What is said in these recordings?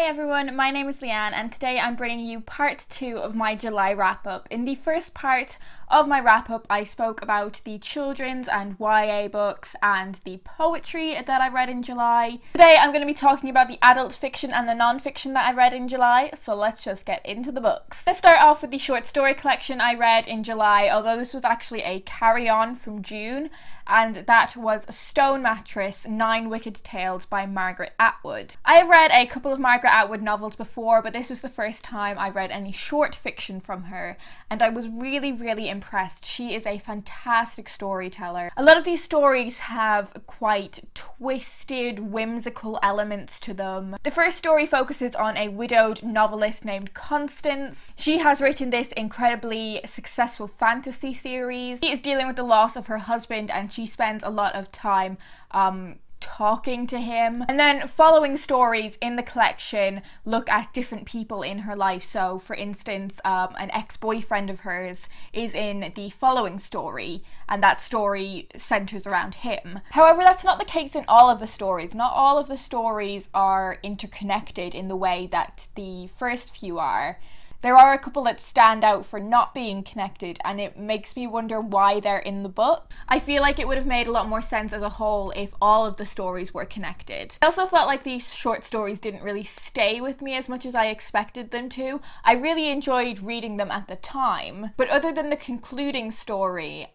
everyone, my name is Leanne and today I'm bringing you part 2 of my July wrap-up. In the first part of my wrap-up I spoke about the children's and YA books and the poetry that I read in July. Today I'm going to be talking about the adult fiction and the non-fiction that I read in July, so let's just get into the books. Let's start off with the short story collection I read in July, although this was actually a carry-on from June, and that was Stone Mattress, 9 Wicked Tales by Margaret Atwood. I have read a couple of Margaret Atwood novels before, but this was the first time I read any short fiction from her, and I was really impressed. She is a fantastic storyteller. A lot of these stories have quite twisted, whimsical elements to them. The first story focuses on a widowed novelist named Constance. She has written this incredibly successful fantasy series. She is dealing with the loss of her husband and she spends a lot of time talking to him. And then following stories in the collection look at different people in her life. So for instance, an ex-boyfriend of hers is in the following story and that story centers around him. However, that's not the case in all of the stories. Not all of the stories are interconnected in the way that the first few are. There are a couple that stand out for not being connected, and it makes me wonder why they're in the book. I feel like it would have made a lot more sense as a whole if all of the stories were connected. I also felt like these short stories didn't really stay with me as much as I expected them to. I really enjoyed reading them at the time, but other than the concluding story,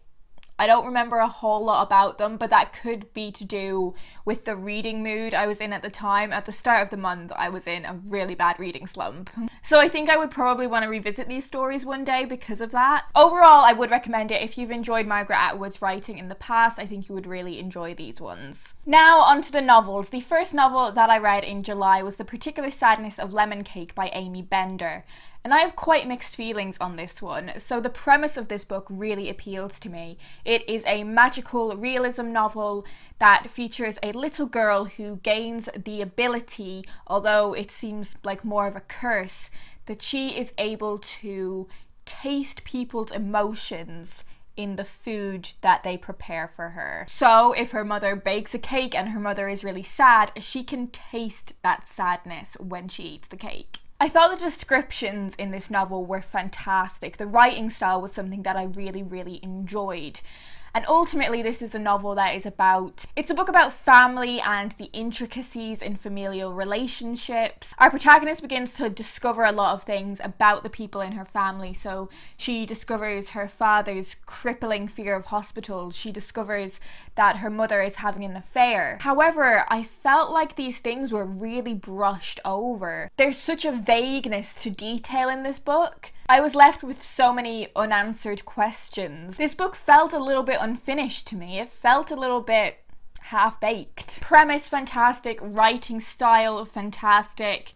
I don't remember a whole lot about them, but that could be to do with the reading mood I was in at the time. At the start of the month, I was in a really bad reading slump. So I think I would probably want to revisit these stories one day because of that. Overall, I would recommend it. If you've enjoyed Margaret Atwood's writing in the past, I think you would really enjoy these ones. Now onto the novels. The first novel that I read in July was The Particular Sadness of Lemon Cake by Amy Bender. And I have quite mixed feelings on this one. So the premise of this book really appeals to me. It is a magical realism novel that features a little girl who gains the ability, although it seems like more of a curse, that she is able to taste people's emotions in the food that they prepare for her. So if her mother bakes a cake and her mother is really sad, she can taste that sadness when she eats the cake. I thought the descriptions in this novel were fantastic. The writing style was something that I really enjoyed. And ultimately this is a novel that is it's a book about family and the intricacies in familial relationships. Our protagonist begins to discover a lot of things about the people in her family. So she discovers her father's crippling fear of hospitals. She discovers that her mother is having an affair. However, I felt like these things were really brushed over. There's such a vagueness to detail in this book. I was left with so many unanswered questions. This book felt a little bit unfinished to me. It felt a little bit half-baked. Premise fantastic, writing style fantastic,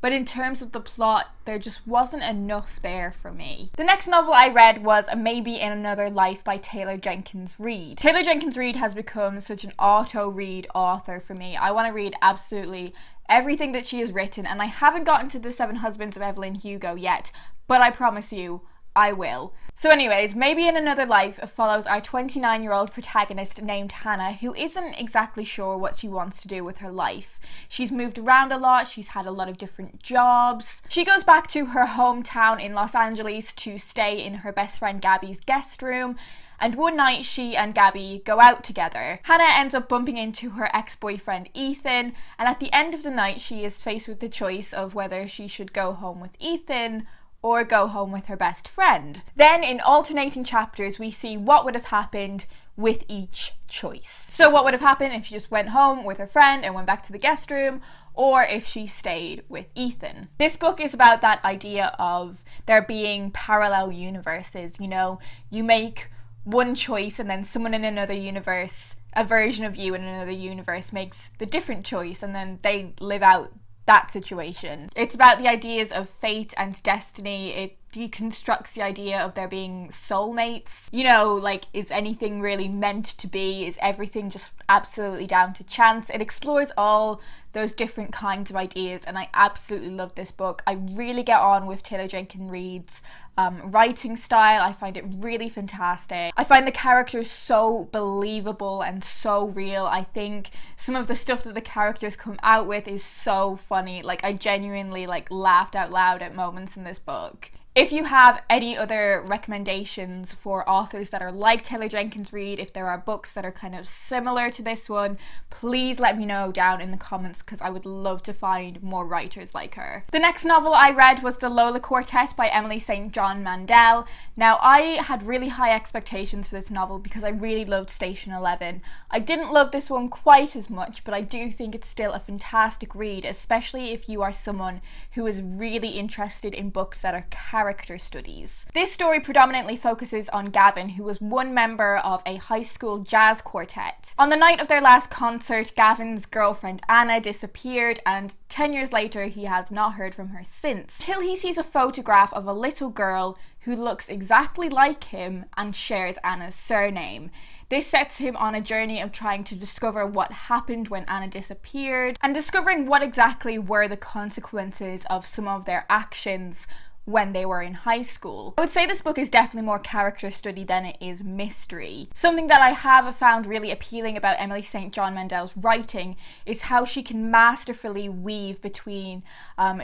but in terms of the plot, there just wasn't enough there for me. The next novel I read was Maybe in Another Life by Taylor Jenkins Reid. Taylor Jenkins Reid has become such an auto-read author for me. I want to read absolutely everything that she has written, and I haven't gotten to The Seven Husbands of Evelyn Hugo yet, but I promise you, I will. So anyways, Maybe in Another Life follows our 29-year-old protagonist named Hannah, who isn't exactly sure what she wants to do with her life. She's moved around a lot, she's had a lot of different jobs. She goes back to her hometown in Los Angeles to stay in her best friend Gabby's guest room, and one night she and Gabby go out together. Hannah ends up bumping into her ex-boyfriend Ethan, and at the end of the night she is faced with the choice of whether she should go home with Ethan or go home with her best friend. Then in alternating chapters we see what would have happened with each choice. So what would have happened if she just went home with her friend and went back to the guest room, or if she stayed with Ethan. This book is about that idea of there being parallel universes. You know, you make one choice and then someone in another universe, a version of you in another universe, makes the different choice and then they live out that situation. It's about the ideas of fate and destiny. It deconstructs the idea of there being soulmates. You know, like, is anything really meant to be? Is everything just absolutely down to chance? It explores all those different kinds of ideas, and I absolutely love this book. I really get on with Taylor Jenkins Reid's writing style. I find it really fantastic. I find the characters so believable and so real. I think some of the stuff that the characters come out with is so funny. Like, I genuinely laughed out loud at moments in this book. If you have any other recommendations for authors that are like Taylor Jenkins Reid, if there are books that are kind of similar to this one, please let me know down in the comments, because I would love to find more writers like her. The next novel I read was The Lola Quartet by Emily St. John Mandel. Now, I had really high expectations for this novel because I really loved Station 11. I didn't love this one quite as much, but I do think it's still a fantastic read, especially if you are someone who is really interested in books that are character studies. This story predominantly focuses on Gavin, who was one member of a high school jazz quartet. On the night of their last concert, Gavin's girlfriend Anna disappeared, and 10 years later he has not heard from her since, till he sees a photograph of a little girl who looks exactly like him and shares Anna's surname. This sets him on a journey of trying to discover what happened when Anna disappeared, and discovering what exactly were the consequences of some of their actions when they were in high school. I would say this book is definitely more character study than it is mystery. Something that I have found really appealing about Emily St. John Mandel's writing is how she can masterfully weave between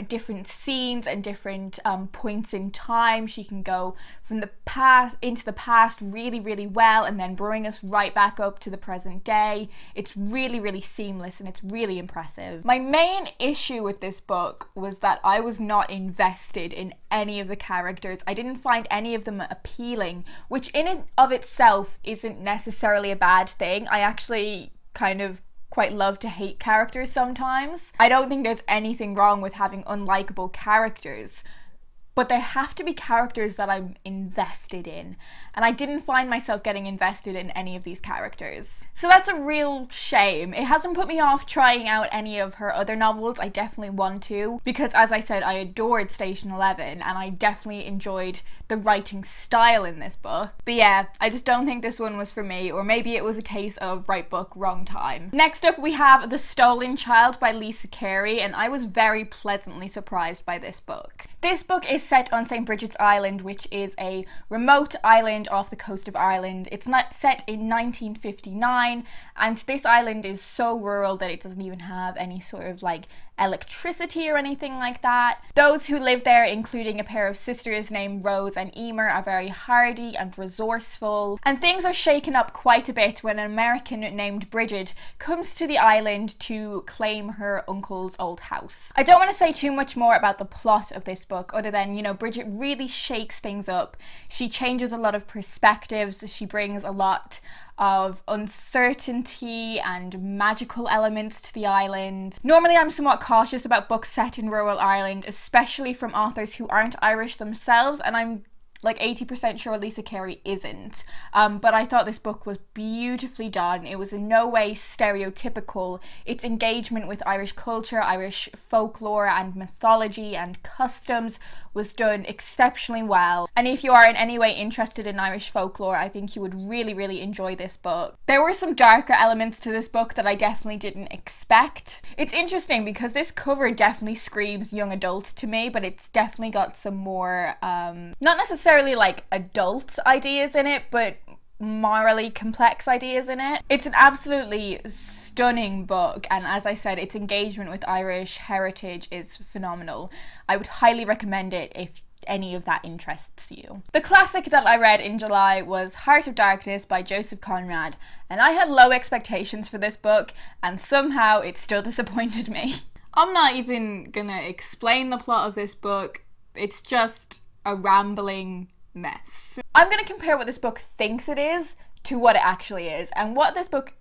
different scenes and different points in time. She can go from the past into the past really, really well, and then bring us right back up to the present day. It's really, really seamless, and it's really impressive. My main issue with this book was that I was not invested in any of the characters. I didn't find any of them appealing, which in and of itself isn't necessarily a bad thing. I actually kind of quite love to hate characters sometimes. I don't think there's anything wrong with having unlikable characters, but they have to be characters that I'm invested in, and I didn't find myself getting invested in any of these characters. So that's a real shame. It hasn't put me off trying out any of her other novels. I definitely want to, because as I said, I adored Station 11, and I definitely enjoyed the writing style in this book. But yeah, I just don't think this one was for me, or maybe it was a case of right book, wrong time. Next up we have The Stolen Child by Lisa Carey, and I was very pleasantly surprised by this book. This book is set on St. Bridget's Island, which is a remote island off the coast of Ireland. It's not set in 1959, and this island is so rural that it doesn't even have any sort of electricity or anything like that. Those who live there, including a pair of sisters named Rose and Emer, are very hardy and resourceful, and things are shaken up quite a bit when an American named Bridget comes to the island to claim her uncle's old house. I don't want to say too much more about the plot of this book, other than, you know, Bridget really shakes things up. She changes a lot of perspectives, she brings a lot of uncertainty and magical elements to the island. Normally I'm somewhat cautious about books set in rural Ireland, especially from authors who aren't Irish themselves, and I'm 80% sure Lisa Carey isn't. But I thought this book was beautifully done. It was in no way stereotypical. Its engagement with Irish culture, Irish folklore and mythology and customs was done exceptionally well. And if you are in any way interested in Irish folklore, I think you would really, really enjoy this book. There were some darker elements to this book that I definitely didn't expect. It's interesting because this cover definitely screams young adult to me, but it's definitely got some more, not necessarily adult ideas in it, but morally complex ideas in it. It's an absolutely stunning book, and as I said, its engagement with Irish heritage is phenomenal. I would highly recommend it if any of that interests you. The classic that I read in July was Heart of Darkness by Joseph Conrad, and I had low expectations for this book, and somehow it still disappointed me. I'm not even gonna explain the plot of this book. It's just a rambling mess. I'm going to compare what this book thinks it is to what it actually is, and what this book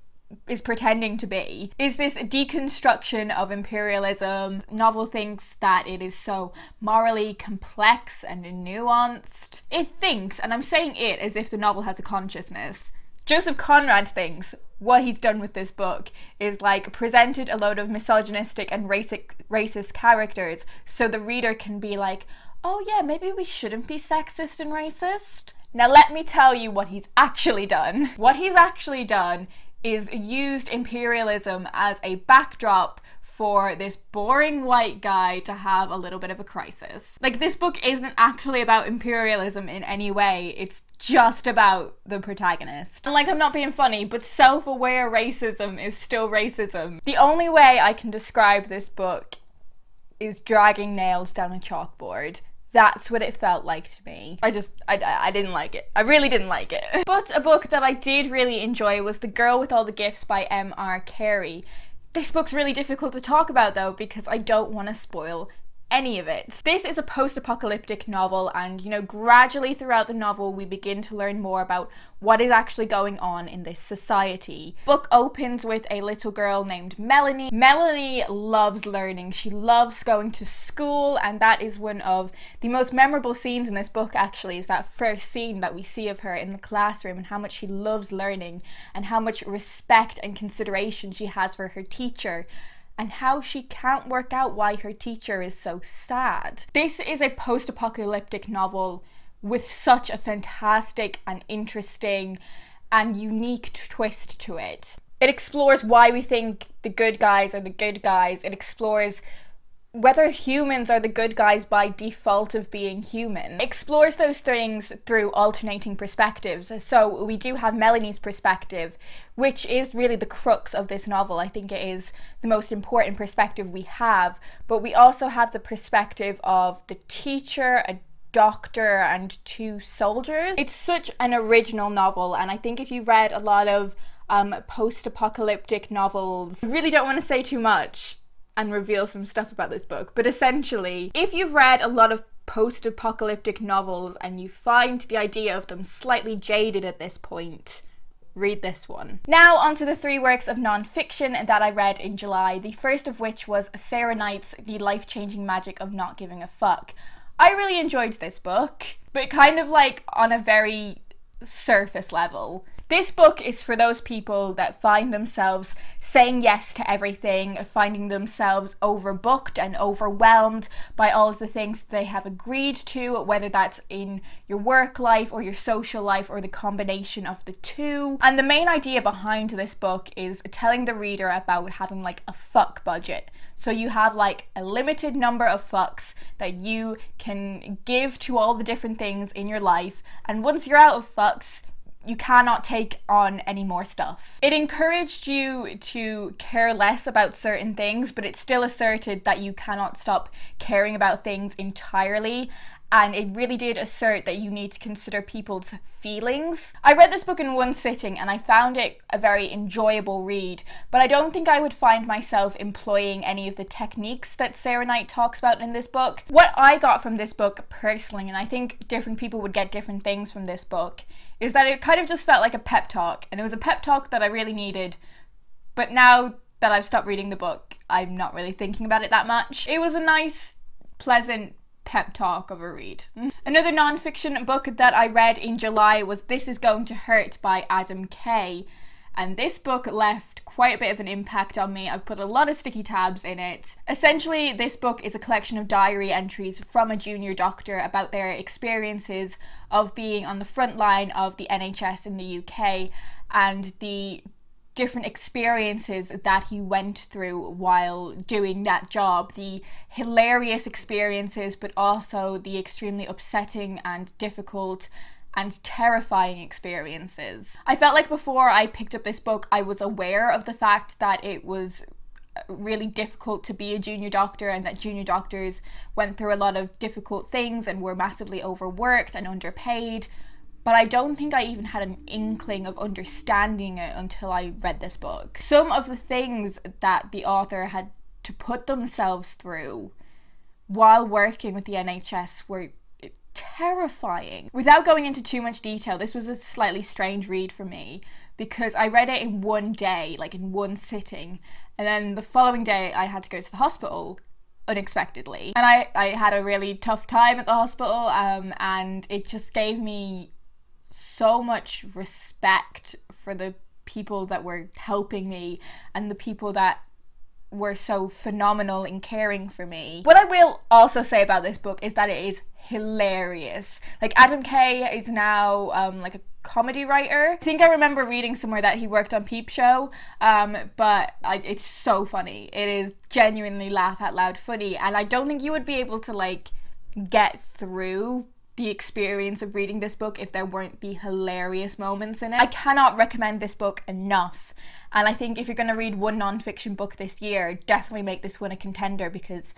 is pretending to be is this deconstruction of imperialism. The novel thinks that it is so morally complex and nuanced. It thinks, and I'm saying it as if the novel has a consciousness, Joseph Conrad thinks what he's done with this book is presented a load of misogynistic and racist characters so the reader can be like, oh yeah, maybe we shouldn't be sexist and racist. Now let me tell you what he's actually done. What he's actually done is used imperialism as a backdrop for this boring white guy to have a little bit of a crisis. Like, this book isn't actually about imperialism in any way, it's just about the protagonist. And like, I'm not being funny, but self-aware racism is still racism. The only way I can describe this book is dragging nails down a chalkboard. That's what it felt like to me. I didn't like it. I really didn't like it. But a book that I did really enjoy was The Girl with All the Gifts by M.R. Carey. This book's really difficult to talk about though, because I don't want to spoil any of it. This is a post-apocalyptic novel, and you know, gradually throughout the novel we begin to learn more about what is actually going on in this society. The book opens with a little girl named Melanie. Melanie loves learning. She loves going to school, and that is one of the most memorable scenes in this book actually, is that first scene that we see of her in the classroom and how much she loves learning and how much respect and consideration she has for her teacher, and how she can't work out why her teacher is so sad. This is a post-apocalyptic novel with such a fantastic and interesting and unique twist to it. It explores why we think the good guys are the good guys. It explores whether humans are the good guys by default of being human. It explores those things through alternating perspectives. So we do have Melanie's perspective, which is really the crux of this novel. I think it is the most important perspective we have, but we also have the perspective of the teacher, a doctor, and two soldiers. It's such an original novel, and I think if you've read a lot of post-apocalyptic novels, I really don't want to say too much and reveal some stuff about this book, but essentially, if you've read a lot of post-apocalyptic novels and you find the idea of them slightly jaded at this point, read this one. Now onto the 3 works of non-fiction that I read in July, the first of which was Sarah Knight's The Life-Changing Magic of Not Giving a Fuck. I really enjoyed this book, but kind of like on a very surface level. This book is for those people that find themselves saying yes to everything, finding themselves overbooked and overwhelmed by all of the things they have agreed to, whether that's in your work life or your social life or the combination of the two. And the main idea behind this book is telling the reader about having like a fuck budget. So you have like a limited number of fucks that you can give to all the different things in your life, and once you're out of fucks, you cannot take on any more stuff. It encouraged you to care less about certain things, but it still asserted that you cannot stop caring about things entirely, and it really did assert that you need to consider people's feelings. I read this book in one sitting and I found it a very enjoyable read, but I don't think I would find myself employing any of the techniques that Sarah Knight talks about in this book. What I got from this book personally, and I think different people would get different things from this book, is that it kind of just felt like a pep talk, and it was a pep talk that I really needed, but now that I've stopped reading the book, I'm not really thinking about it that much. It was a nice, pleasant pep talk of a read. Another non-fiction book that I read in July was This Is Going to Hurt by Adam Kay, and this book left quite a bit of an impact on me. I've put a lot of sticky tabs in it. Essentially, this book is a collection of diary entries from a junior doctor about their experiences of being on the front line of the NHS in the UK and the different experiences that he went through while doing that job. The hilarious experiences, but also the extremely upsetting and difficult and terrifying experiences. I felt like before I picked up this book, I was aware of the fact that it was really difficult to be a junior doctor and that junior doctors went through a lot of difficult things and were massively overworked and underpaid. But I don't think I even had an inkling of understanding it until I read this book. Some of the things that the author had to put themselves through while working with the NHS were terrifying. Without going into too much detail, this was a slightly strange read for me because I read it in one day, like in one sitting, and then the following day I had to go to the hospital unexpectedly. And I had a really tough time at the hospital, and it just gave me so much respect for the people that were helping me and the people that were so phenomenal in caring for me. What I will also say about this book is that it is hilarious. Like, Adam Kay is now like a comedy writer. I think I remember reading somewhere that he worked on Peep Show, but it's so funny. It is genuinely laugh out loud funny, and I don't think you would be able to like get through the experience of reading this book if there weren't the hilarious moments in it. I cannot recommend this book enough, and I think if you're going to read one non-fiction book this year, definitely make this one a contender because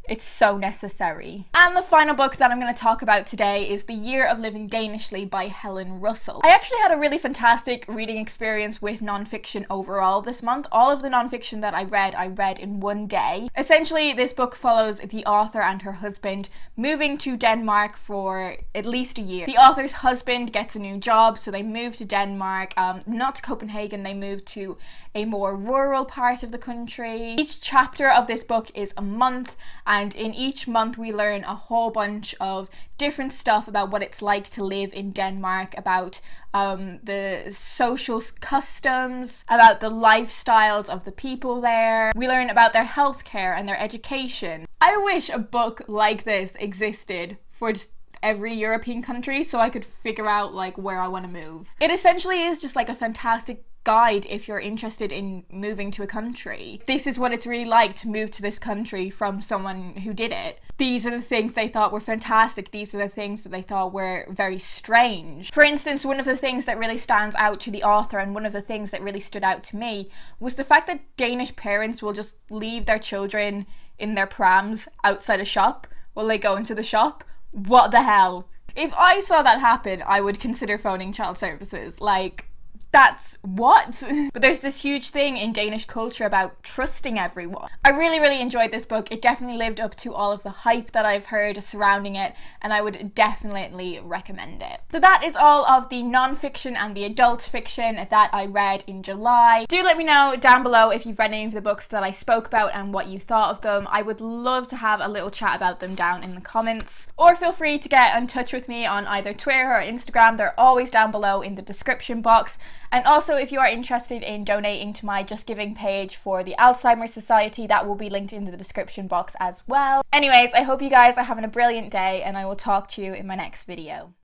it's so necessary. And the final book that I'm going to talk about today is The Year of Living Danishly by Helen Russell. I actually had a really fantastic reading experience with non-fiction overall this month. All of the non-fiction that I read in one day. Essentially, this book follows the author and her husband moving to Denmark for at least a year. The author's husband gets a new job, so they move to Denmark, not to Copenhagen, they move to a more rural part of the country. Each chapter of this book is a month, and in each month we learn a whole bunch of different stuff about what it's like to live in Denmark, about the social customs, about the lifestyles of the people there. We learn about their healthcare and their education. I wish a book like this existed for just every European country so I could figure out like where I want to move. It essentially is just like a fantastic guide if you're interested in moving to a country. This is what it's really like to move to this country from someone who did it. These are the things they thought were fantastic. These are the things that they thought were very strange. For instance, one of the things that really stands out to the author, and one of the things that really stood out to me, was the fact that Danish parents will just leave their children in their prams outside a shop while they go into the shop. What the hell? If I saw that happen, I would consider phoning child services. Like, that's what? But there's this huge thing in Danish culture about trusting everyone. I really enjoyed this book. It definitely lived up to all of the hype that I've heard surrounding it, and I would definitely recommend it. So that is all of the non-fiction and the adult fiction that I read in July. Do let me know down below if you've read any of the books that I spoke about and what you thought of them. I would love to have a little chat about them down in the comments. Or feel free to get in touch with me on either Twitter or Instagram. They're always down below in the description box. And also, if you are interested in donating to my Just Giving page for the Alzheimer's Society, that will be linked in the description box as well. Anyways, I hope you guys are having a brilliant day, and I will talk to you in my next video.